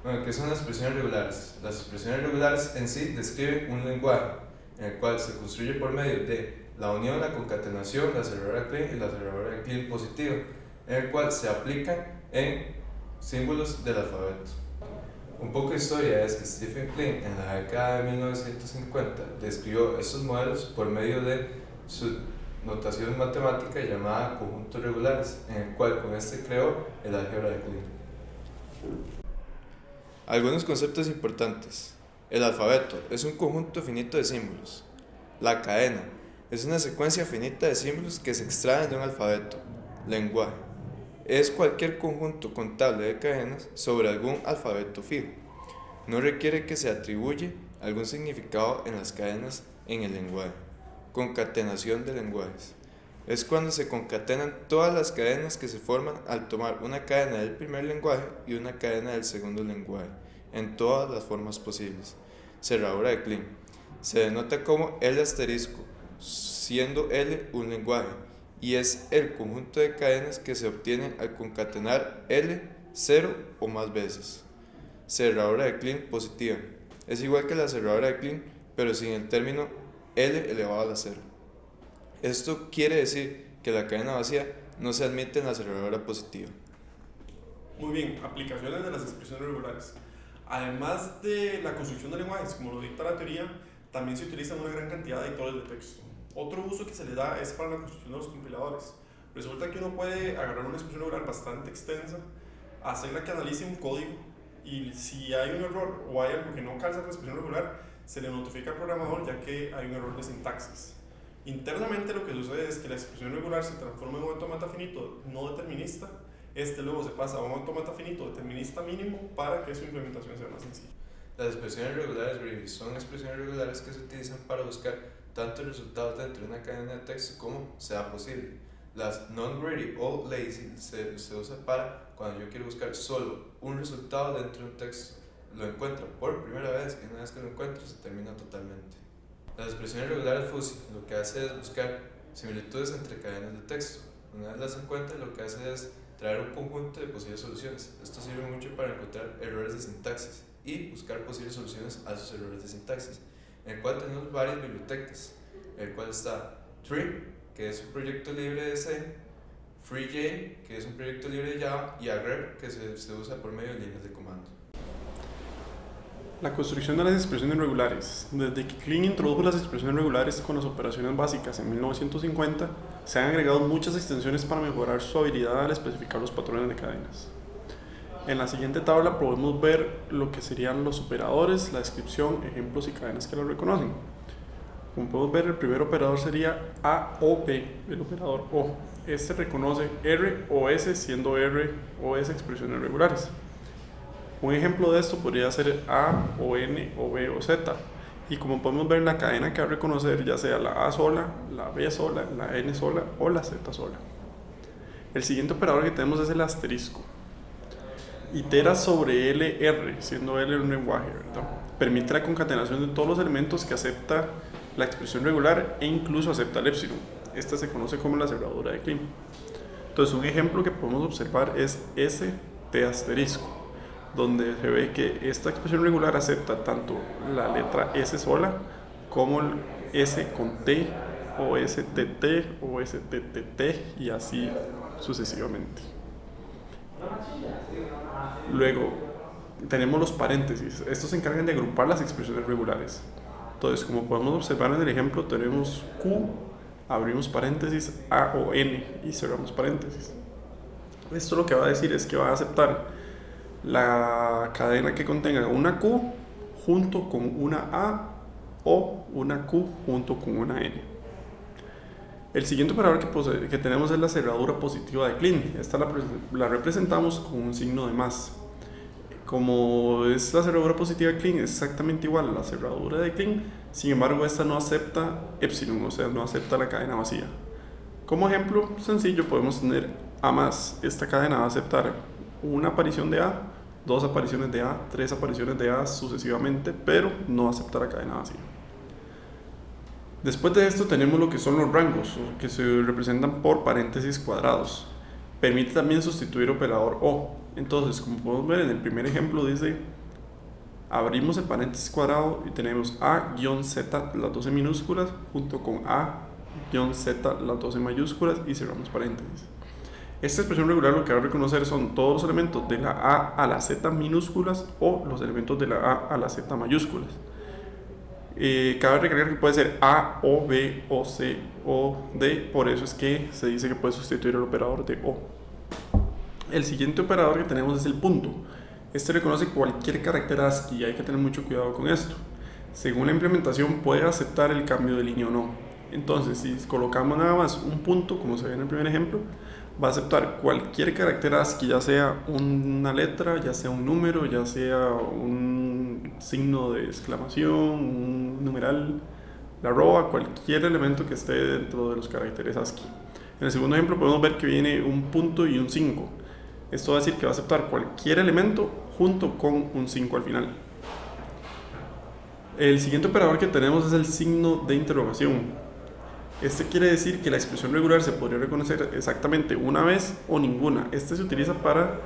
Bueno, ¿qué son las expresiones regulares? Las expresiones regulares en sí describen un lenguaje en el cual se construye por medio de la unión, la concatenación, la cerradura Klein y la cerradura de Klein positiva, en el cual se aplican en símbolos del alfabeto. Un poco de historia es que Stephen Klein en la década de 1950 describió estos modelos por medio de su notación matemática llamada conjuntos regulares, en el cual con este creó el álgebra de Klein. Algunos conceptos importantes. El alfabeto es un conjunto finito de símbolos. La cadena es una secuencia finita de símbolos que se extraen de un alfabeto. Lenguaje es cualquier conjunto contable de cadenas sobre algún alfabeto fijo. No requiere que se atribuya algún significado en las cadenas en el lenguaje. Concatenación de lenguajes es cuando se concatenan todas las cadenas que se forman al tomar una cadena del primer lenguaje y una cadena del segundo lenguaje, en todas las formas posibles. Cerradura de Klein se denota como L asterisco, siendo L un lenguaje, y es el conjunto de cadenas que se obtienen al concatenar L 0 o más veces. Cerradura de Klein positiva es igual que la cerradura de Klein, pero sin el término L elevado a la 0. Esto quiere decir que la cadena vacía no se admite en la cerradura positiva. Muy bien, aplicaciones de las expresiones regulares. Además de la construcción de lenguajes, como lo dicta la teoría, también se utilizan una gran cantidad de editores de texto. Otro uso que se le da es para la construcción de los compiladores. Resulta que uno puede agarrar una expresión regular bastante extensa, hacerla que analice un código, y si hay un error o hay algo que no calza con la expresión regular, se le notifica al programador ya que hay un error de sintaxis. Internamente lo que sucede es que la expresión regular se transforma en un autómata finito no determinista. Este luego se pasa a un autómata finito determinista mínimo para que su implementación sea más sencilla. Las expresiones regulares greedy son expresiones regulares que se utilizan para buscar tanto resultados dentro de una cadena de texto como sea posible. Las non-greedy o lazy se usa para cuando yo quiero buscar solo un resultado dentro de un texto. Lo encuentro por primera vez y una vez que lo encuentro se termina totalmente. Las expresiones regulares fuzzy lo que hace es buscar similitudes entre cadenas de texto. Una vez las encuentra, lo que hace es traer un conjunto de posibles soluciones. Esto sirve mucho para encontrar errores de sintaxis y buscar posibles soluciones a esos errores de sintaxis, en el cual tenemos varias bibliotecas, en el cual está Tree, que es un proyecto libre de C, FreeJ, que es un proyecto libre de Java, y Agrep, que se usa por medio de líneas de comando. La construcción de las expresiones regulares. Desde que Klein introdujo las expresiones regulares con las operaciones básicas en 1950, se han agregado muchas extensiones para mejorar su habilidad al especificar los patrones de cadenas. En la siguiente tabla podemos ver lo que serían los operadores, la descripción, ejemplos y cadenas que lo reconocen. Como podemos ver, el primer operador sería A o B, el operador O. Este reconoce R o S, siendo R o S expresiones regulares. Un ejemplo de esto podría ser A o N o B o Z. Y como podemos ver, la cadena que va a reconocer ya sea la A sola, la B sola, la N sola o la Z sola. El siguiente operador que tenemos es el asterisco. Itera sobre LR, siendo L un lenguaje, ¿verdad? Permite la concatenación de todos los elementos que acepta la expresión regular e incluso acepta el epsilon. Esta se conoce como la cerradura de Klein. Entonces, un ejemplo que podemos observar es ST asterisco, donde se ve que esta expresión regular acepta tanto la letra S sola como el S con T o STT o STTT y así sucesivamente. Luego tenemos los paréntesis. Estos se encargan de agrupar las expresiones regulares. Entonces, como podemos observar en el ejemplo, tenemos Q, abrimos paréntesis, A o N y cerramos paréntesis. Esto lo que va a decir es que va a aceptar la cadena que contenga una Q junto con una A o una Q junto con una N. El siguiente operador que tenemos es la cerradura positiva de Klein. Esta la representamos con un signo de más. Como es la cerradura positiva de Klein, es exactamente igual a la cerradura de Klein, sin embargo esta no acepta epsilon, o sea, no acepta la cadena vacía. Como ejemplo sencillo podemos tener A más. Esta cadena va a aceptar una aparición de A, dos apariciones de A, tres apariciones de A sucesivamente, pero no acepta la cadena vacía. Después de esto tenemos lo que son los rangos, que se representan por paréntesis cuadrados. Permite también sustituir operador O. Entonces, como podemos ver en el primer ejemplo, dice Abrimos el paréntesis cuadrado y tenemos A-Z, las 12 minúsculas, junto con A-Z, las 12 mayúsculas, y cerramos paréntesis. Esta expresión regular lo que va a reconocer son todos los elementos de la A a la Z minúsculas o los elementos de la A a la Z mayúsculas. Cabe recalcar que puede ser A, O, B, O, C, O, D, por eso es que se dice que puede sustituir el operador de O. El siguiente operador que tenemos es el punto. Este reconoce cualquier carácter ASCII y hay que tener mucho cuidado con esto. Según la implementación puede aceptar el cambio de línea o no. Entonces, si colocamos nada más un punto, como se ve en el primer ejemplo, va a aceptar cualquier carácter ASCII, ya sea una letra, ya sea un número, ya sea un signo de exclamación, un numeral, la arroba, cualquier elemento que esté dentro de los caracteres ASCII. En el segundo ejemplo podemos ver que viene un punto y un 5. Esto va a decir que va a aceptar cualquier elemento junto con un 5 al final. El siguiente operador que tenemos es el signo de interrogación. Este quiere decir que la expresión regular se podría reconocer exactamente una vez o ninguna. Este se utiliza para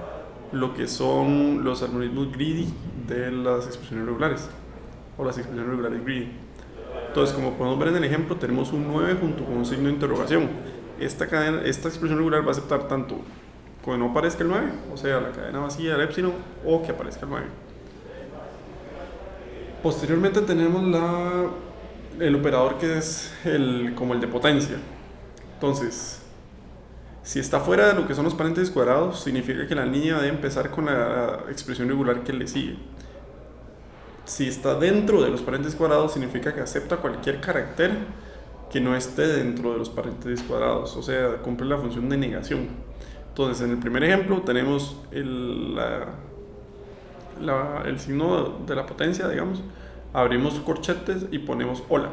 lo que son los algoritmos greedy de las expresiones regulares, o las expresiones regulares greedy. Entonces, como podemos ver en el ejemplo, tenemos un 9 junto con un signo de interrogación. Esta expresión regular va a aceptar tanto que no aparezca el 9, o sea, la cadena vacía del epsilon, o que aparezca el 9. Posteriormente tenemos el operador que es como el de potencia. Entonces, si está fuera de lo que son los paréntesis cuadrados, significa que la línea debe empezar con la expresión regular que le sigue. Si está dentro de los paréntesis cuadrados, significa que acepta cualquier carácter que no esté dentro de los paréntesis cuadrados, o sea, cumple la función de negación. Entonces, en el primer ejemplo tenemos el signo de la potencia, digamos. Abrimos corchetes y ponemos hola.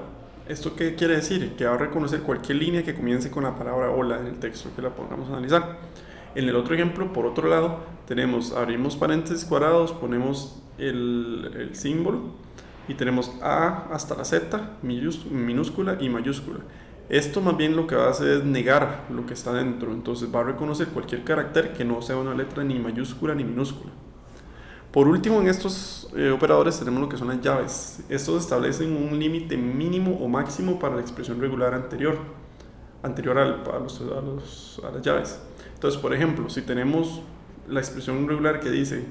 ¿Esto qué quiere decir? Que va a reconocer cualquier línea que comience con la palabra hola en el texto que la pongamos a analizar. En el otro ejemplo, por otro lado, abrimos paréntesis cuadrados, ponemos el símbolo y tenemos A hasta la Z, minúscula y mayúscula. Esto más bien lo que va a hacer es negar lo que está dentro, entonces va a reconocer cualquier carácter que no sea una letra ni mayúscula ni minúscula. Por último, en estos operadores tenemos lo que son las llaves. Estos establecen un límite mínimo o máximo para la expresión regular anterior a las llaves. Entonces, por ejemplo, si tenemos la expresión regular que dice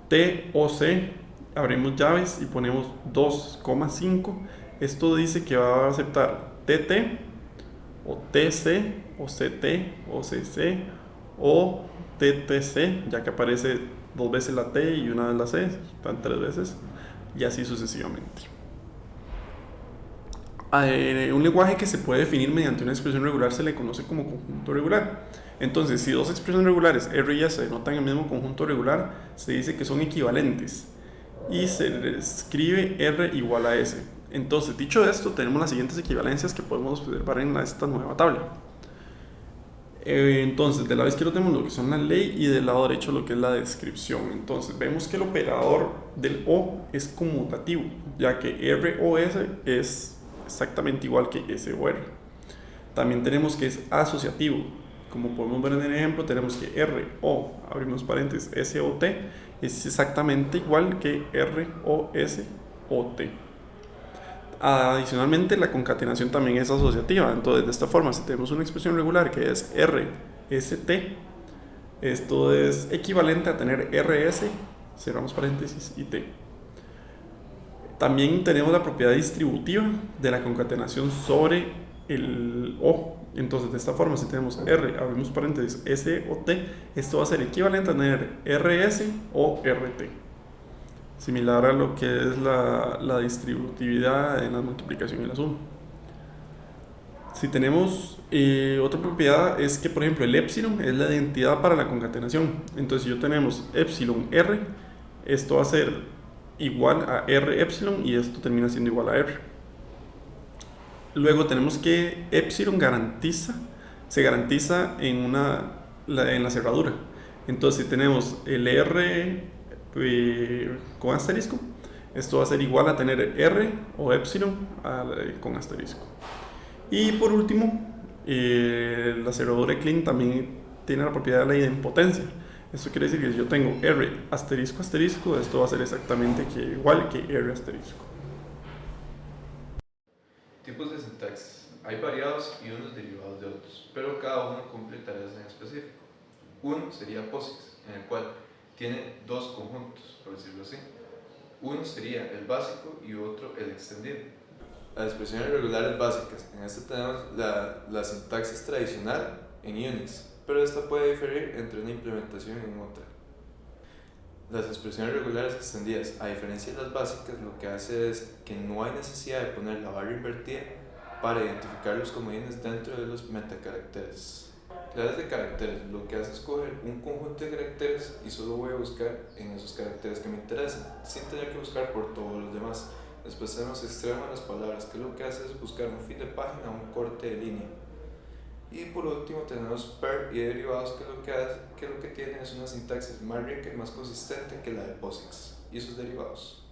T o C, abrimos llaves y ponemos 2,5, esto dice que va a aceptar TT o TC o CT o CC o TTC, ya que aparece 2 veces la T y una vez la C, están 3 veces, y así sucesivamente. Un lenguaje que se puede definir mediante una expresión regular se le conoce como conjunto regular. Entonces, si dos expresiones regulares R y S denotan el mismo conjunto regular, se dice que son equivalentes y se le escribe R igual a S. Entonces, dicho esto, tenemos las siguientes equivalencias que podemos observar en esta nueva tabla. Entonces, del lado izquierdo tenemos lo que son la ley y del lado derecho lo que es la descripción. Entonces, vemos que el operador del O es conmutativo, ya que R o S es exactamente igual que S o R. También tenemos que es asociativo. Como podemos ver en el ejemplo, tenemos que R o, abrimos paréntesis, S o T es exactamente igual que R o S o T. Adicionalmente, la concatenación también es asociativa. Entonces, de esta forma, si tenemos una expresión regular que es RST, esto es equivalente a tener RS, cerramos paréntesis, y T. También tenemos la propiedad distributiva de la concatenación sobre el O. Entonces, de esta forma, si tenemos R, abrimos paréntesis, S o T, esto va a ser equivalente a tener RS o RT. Similar a lo que es la distributividad en la multiplicación y la suma. Si tenemos otra propiedad es que, por ejemplo, el epsilon es la identidad para la concatenación. Entonces, si yo tenemos epsilon R, esto va a ser igual a R epsilon y esto termina siendo igual a R. Luego tenemos que epsilon se garantiza en la cerradura. Entonces, si tenemos el R con asterisco, esto va a ser igual a tener R o epsilon con asterisco. Y por último, la cerradura de Klein también tiene la propiedad de la idempotencia. Esto quiere decir que si yo tengo R asterisco asterisco, esto va a ser exactamente igual que R asterisco. Tipos de sintaxis. Hay variados y unos derivados de otros, pero cada uno cumple tareas en específico. Uno sería POSIX, en el cual tiene dos conjuntos, por decirlo así. Uno sería el básico y otro el extendido. Las expresiones regulares básicas. En este tenemos la sintaxis tradicional en Unix, pero esta puede diferir entre una implementación y otra. Las expresiones regulares extendidas, a diferencia de las básicas, lo que hace es que no hay necesidad de poner la barra invertida para identificar los comodines dentro de los metacaracteres. Clases de caracteres, lo que hace es coger un conjunto de caracteres y solo voy a buscar en esos caracteres que me interesan, sin tener que buscar por todos los demás. Después tenemos extremo de las palabras, que lo que hace es buscar un fin de página o un corte de línea. Y por último tenemos per y derivados, que lo que tienen es una sintaxis más rica y más consistente que la de POSIX y sus derivados.